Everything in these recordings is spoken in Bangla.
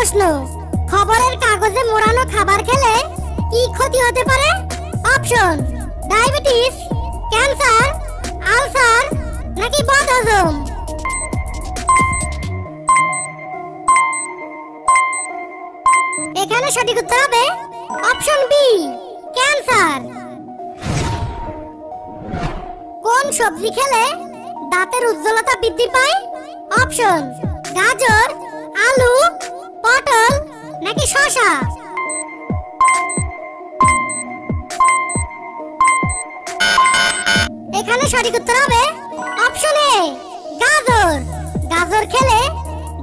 প্রশ্ন, খবরের কাগজে মোড়ানো খাবার খেলে কি ক্ষতি হতে পারে? অপশন: ডায়াবেটিস, ক্যান্সার, আলসার নাকি বদহজম। এখানে সঠিক উত্তর হবে অপশন বি, ক্যান্সার। কোন সবজি খেলে দাঁতের উজ্জ্বলতা বৃদ্ধি পায়? অপশন: গাজর, আলু, পটল নাকি শসা। এখানে সঠিক উত্তর হবে অপশন এ, গাজর। গাজর খেলে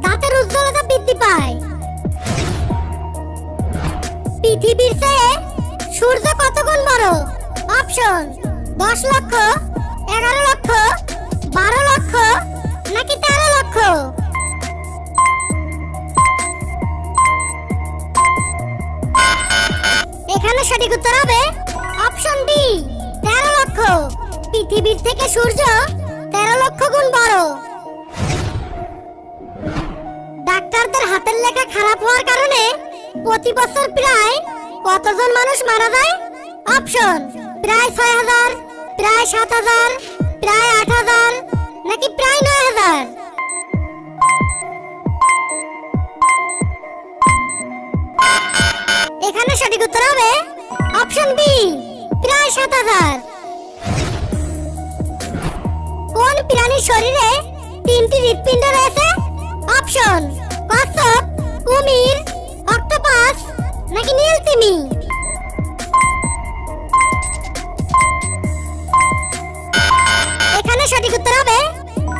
দাঁতের উজ্জ্বলতা বৃদ্ধি পায়। পৃথিবীর চেয়ে সূর্য কত গুণ বড়? অপশন: 10 লক্ষ, 11 লক্ষ, 12 লক্ষ নাকি 13 লক্ষ। এখানে সঠিক উত্তর হবে অপশন বি, 13 লক্ষ। পৃথিবীর থেকে সূর্য 13 লক্ষ গুণ বড়। ডাক্তারদের হাতের লেখা খারাপ হওয়ার কারণে প্রতি বছর প্রায় কতজন মানুষ মারা যায়? অপশন: প্রায় 6000, প্রায় 7000, প্রায় 8000 নাকি প্রায় 9000। এখানে সঠিক উত্তর হবে অপশন বি, প্রায় 7000। কোন প্রাণীর শরীরে 3টি হৃৎপিণ্ড রয়েছে? অপশন: কচ্ছপ, কুমির, অক্টোপাস নাকি নীলতিমি। এখানে সঠিক উত্তর হবে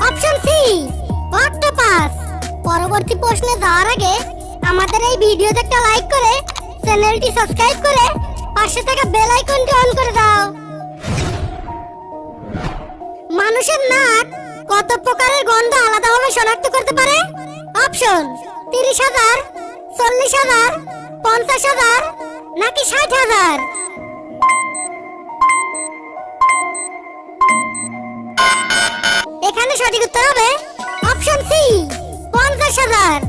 অপশন সি, অক্টোপাস। পরবর্তী প্রশ্নে যাওয়ার আগে আমাদের এই ভিডিওতে একটা লাইক করে চ্যানেলটি সাবস্ক্রাইব করে পাশে থাকা বেল আইকনটি অন করে দাও। মানুষের নাক কত প্রকারের গন্ধ আলাদাভাবে শনাক্ত করতে পারে? অপশন: 30,000, 40,000, 50,000 নাকি 60,000। এখানে সঠিক উত্তর হবে অপশন সি, 50,000।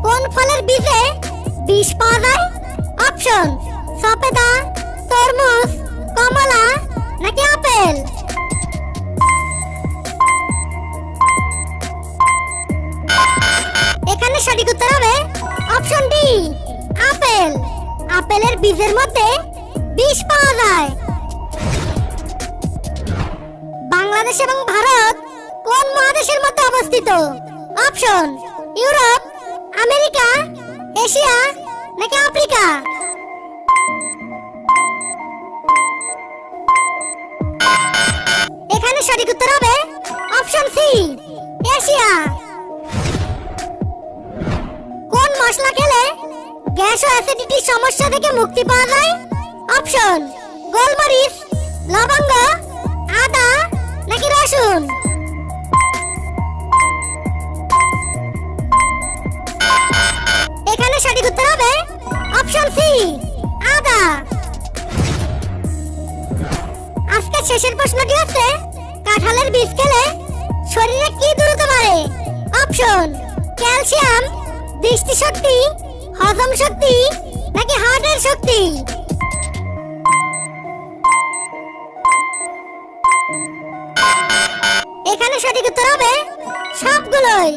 কোন ফলের বীজে বিষ পাওয়া যায়? অপশন: সফেদা, তরমুজ, কমলা নাকি আপেল। এখানে সঠিক উত্তর হবে অপশন ডি, আপেল। আপেলের বীজের মধ্যে বিষ পাওয়া যায়। বাংলাদেশ এবং ভারত কোন মহাদেশের মধ্যে অবস্থিত? অপশন: ইউরোপ, আমেরিকা, এশিয়া নাকি আফ্রিকা। এখানে সঠিক উত্তর হবে অপশন সি, এশিয়া। কোন মশলা খেলে গ্যাস ও অ্যাসিডিটির সমস্যা থেকে মুক্তি পাওয়া যায়? অপশন: গোলমরিচ, লবঙ্গ, আদা নাকি রসুন। এখানে সঠিক উত্তর হবে অপশন সি, আদা। আজকে শেষের প্রশ্নটি হচ্ছে, কাঁঠালের বীজ খেলে শরীরে কি দ্রুত বাড়ে? অপশন: ক্যালসিয়াম, দৃষ্টিশক্তি, হজম শক্তি নাকি হার্টের শক্তি। এখানে সঠিক উত্তর হবে সবগুলোই।